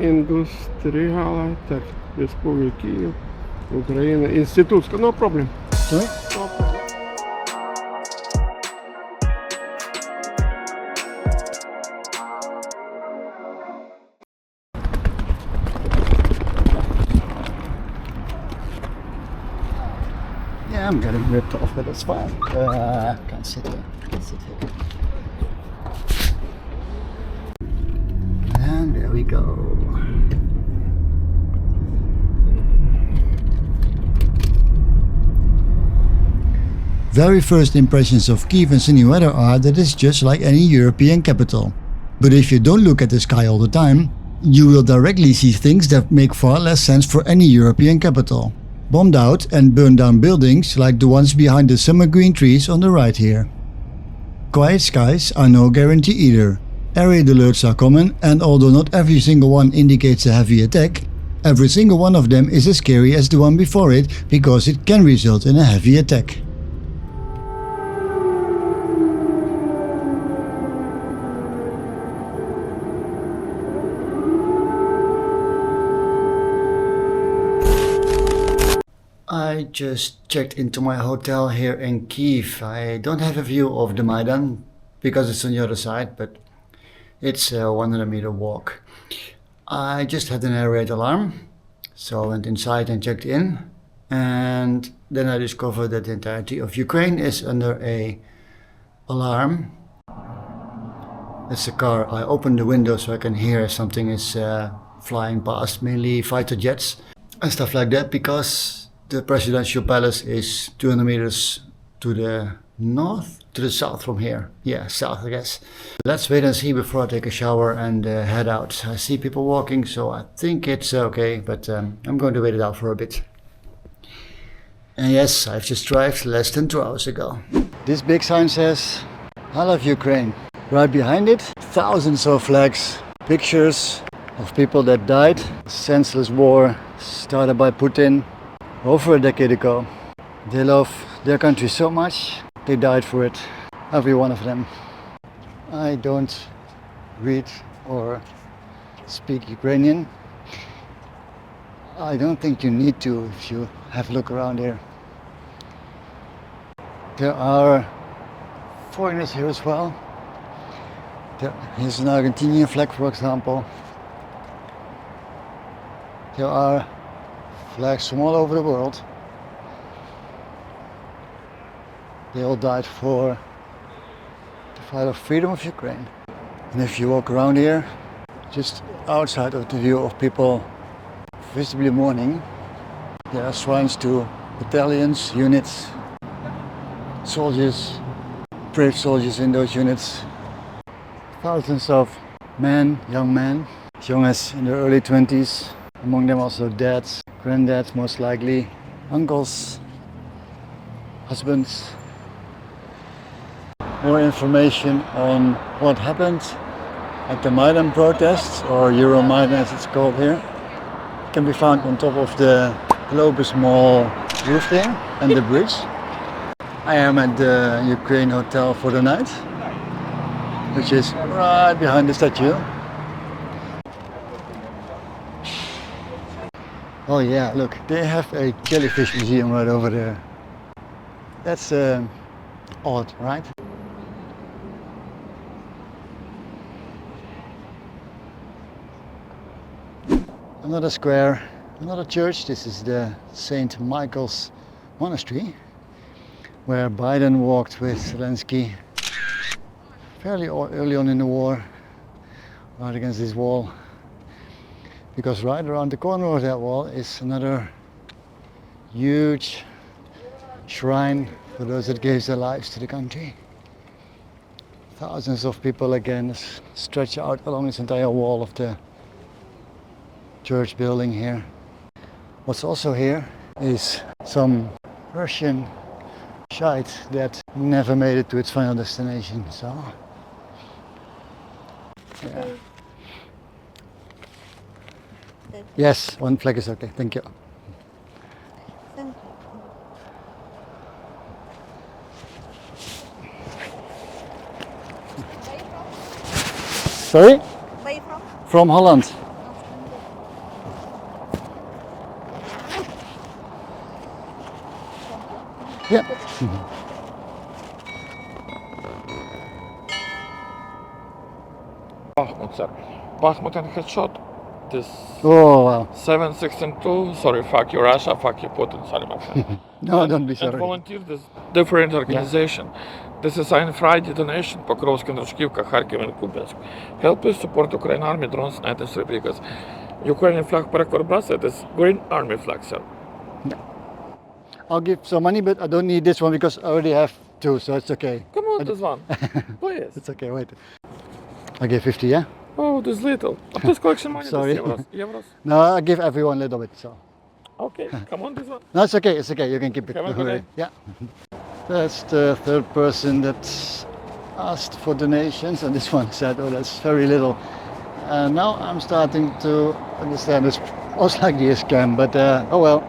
Індустріала, так, Республіка Київ, Україна, інститутська, no problem. Sorry? No problem. Yeah, I'm getting ripped off, but that's fine. Can't sit here. Can't sit here. And there we go. Very first impressions of Kyiv and sunny weather are that it's just like any European capital. But if you don't look at the sky all the time, you will directly see things that make far less sense for any European capital. Bombed out and burned down buildings like the ones behind the summer green trees on the right here. Quiet skies are no guarantee either. Air raid alerts are common, and although not every single one indicates a heavy attack, every single one of them is as scary as the one before it because it can result in a heavy attack. I just checked into my hotel here in Kyiv. I don't have a view of the Maidan because it's on the other side, but it's a 100-meter walk. I just had an air raid alarm, so I went inside and checked in, and then I discovered that the entirety of Ukraine is under a alarm. It's a car. I opened the window so I can hear if something is flying past, mainly fighter jets and stuff like that, because the presidential palace is 200 meters to the north, to the south from here. Yeah, south, I guess. Let's wait and see before I take a shower and head out. I see people walking, so I think it's okay, but I'm going to wait it out for a bit. And yes, I've just arrived less than 2 hours ago. This big sign says, "I love Ukraine." Right behind it, thousands of flags, pictures of people that died. Senseless war started by Putin over a decade ago. They love their country so much, they died for it, every one of them. I don't read or speak Ukrainian. I don't think you need to if you have a look around here. There are foreigners here as well. Here's an Argentinian flag, for example. There are flags from all over the world. They all died for the fight of freedom of Ukraine. And if you walk around here, just outside of the view of people visibly mourning, there are shrines to battalions, units, soldiers, brave soldiers in those units. Thousands of men, young men, as young as in their early 20s, among them also dads, granddads most likely, uncles, husbands. More information on what happened at the Maidan protests, or Euromaidan as it's called here, can be found on top of the Globus Mall roof there and the bridge. I am at the Ukraine Hotel for the night, which is right behind the statue. Oh yeah, look, they have a jellyfish museum right over there. That's odd, right? Another square, another church. This is the St. Michael's Monastery, where Biden walked with Zelensky fairly early on in the war, right against this wall. Because right around the corner of that wall is another huge shrine for those that gave their lives to the country. Thousands of people again stretch out along this entire wall of the church building here. What's also here is some Russian shite that never made it to its final destination. So, yeah. Yes, one flag is okay. Thank you. Thank you. Sorry? Where are you from? From Holland. Yeah. Bakhmut, sir. Bakhmut and headshot. This Oh, wow. 762. Sorry, fuck you, Russia. Fuck you, Putin. Sorry, my friend. No, don't be And sorry. volunteer this different organization. This is a Friday donation. Покровська, Дружківка, Харків and Куп'янськ. Help us support Ukraine Army drones and this because Ukrainian flag перекорбраса. It is Green Army flag, sir. I'll give some money, but I don't need this one because I already have two, so it's okay. Come on, this one. Please. It's okay, wait. I give 50, yeah? Oh, this little. This collection money. Sorry. This euros. No, I give everyone a little bit, so. Okay, come on, this one. No, it's okay, you can keep it. Have a Don't good worry. day. Yeah. That's the third person that asked for donations, and this one said, oh, that's very little. Now I'm starting to understand it's most likely a scam, but oh well.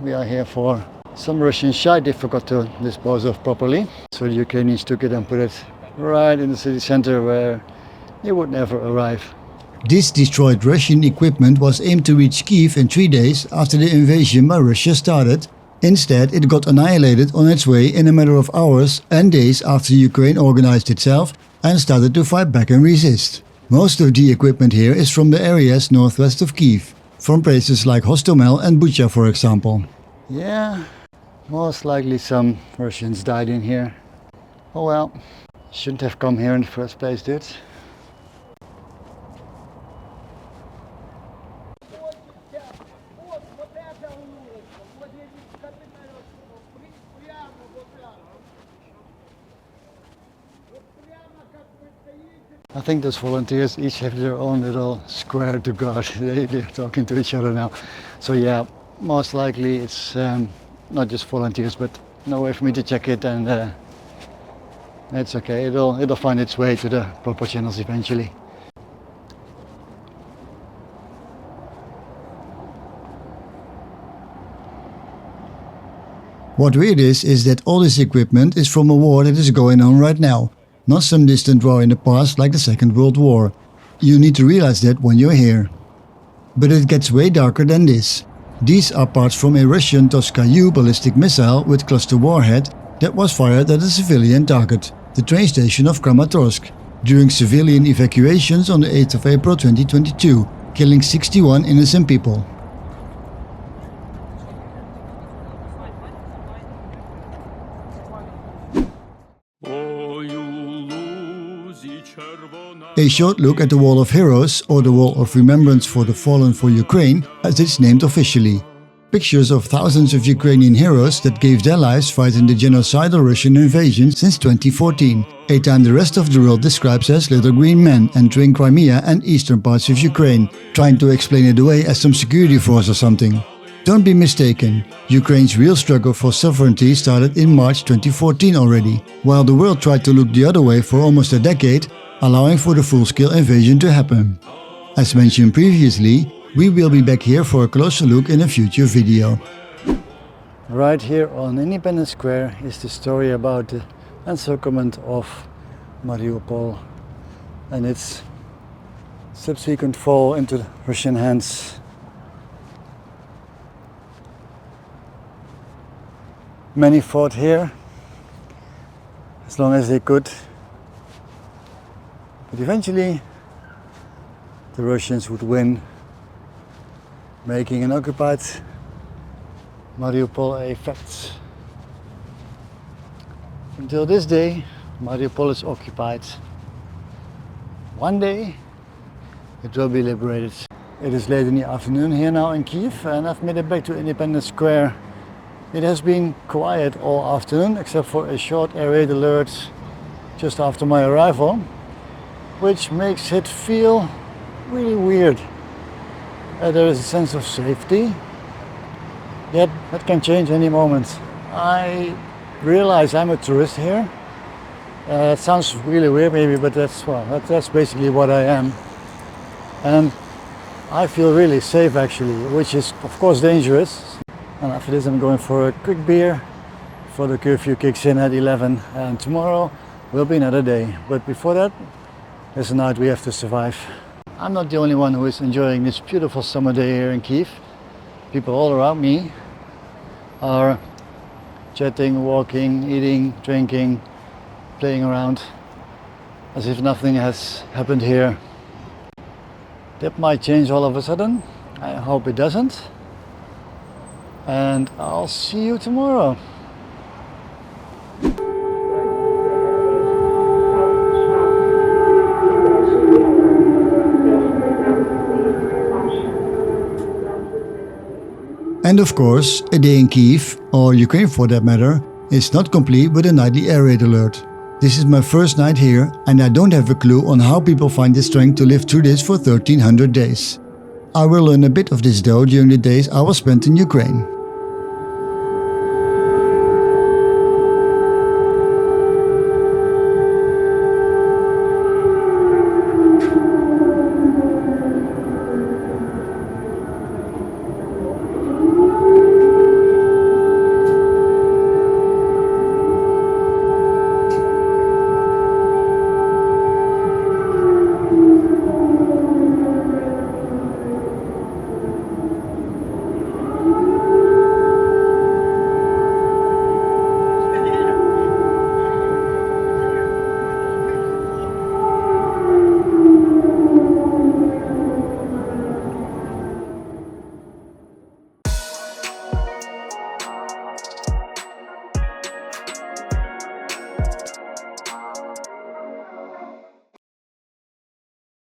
We are here for some Russian shite they forgot to dispose of properly. So the Ukrainians took it and put it right in the city center where it would never arrive. This destroyed Russian equipment was aimed to reach Kyiv in 3 days after the invasion by Russia started. Instead, it got annihilated on its way in a matter of hours and days after Ukraine organized itself and started to fight back and resist. Most of the equipment here is from the areas northwest of Kyiv, from places like Hostomel and Bucha, for example. Yeah, most likely some Russians died in here. Oh well, shouldn't have come here in the first place, dude. I think those volunteers each have their own little square to guard. They're talking to each other now. So yeah, most likely it's not just volunteers, but no way for me to check it, and it's okay. It'll find its way to the proper channels eventually. What weird is that all this equipment is from a war that is going on right now. Not some distant war in the past like the Second World War. You need to realize that when you're here. But it gets way darker than this. These are parts from a Russian Tochka-U ballistic missile with cluster warhead that was fired at a civilian target, the train station of Kramatorsk, during civilian evacuations on the 8th of April 2022, killing 61 innocent people. A short look at the Wall of Heroes, or the Wall of Remembrance for the Fallen for Ukraine, as it's named officially. Pictures of thousands of Ukrainian heroes that gave their lives fighting the genocidal Russian invasion since 2014, a time the rest of the world describes as little green men entering Crimea and eastern parts of Ukraine, trying to explain it away as some security force or something. Don't be mistaken, Ukraine's real struggle for sovereignty started in March 2014 already, while the world tried to look the other way for almost a decade, allowing for the full-scale invasion to happen. As mentioned previously, we will be back here for a closer look in a future video. Right here on Independence Square is the story about the encirclement of Mariupol and its subsequent fall into Russian hands. Many fought here as long as they could. But eventually the Russians would win, making an occupied Mariupol a fact. Until this day, Mariupol is occupied. One day it will be liberated. It is late in the afternoon here now in Kyiv, and I've made it back to Independence Square. It has been quiet all afternoon except for a short air raid alert just after my arrival, which makes it feel really weird. There is a sense of safety, yet that can change any moment. I realize I'm a tourist here. It sounds really weird maybe, but that's basically what I am. And I feel really safe actually, which is of course dangerous. And after this I'm going for a quick beer before the curfew kicks in at 11, and tomorrow will be another day. But before that, there's a night we have to survive. I'm not the only one who is enjoying this beautiful summer day here in Kyiv. People all around me are chatting, walking, eating, drinking, playing around, as if nothing has happened here. That might change all of a sudden. I hope it doesn't. And I'll see you tomorrow. And of course, a day in Kyiv, or Ukraine for that matter, is not complete with a nightly air raid alert. This is my first night here, and I don't have a clue on how people find the strength to live through this for 1300 days. I will learn a bit of this though during the days I was spent in Ukraine.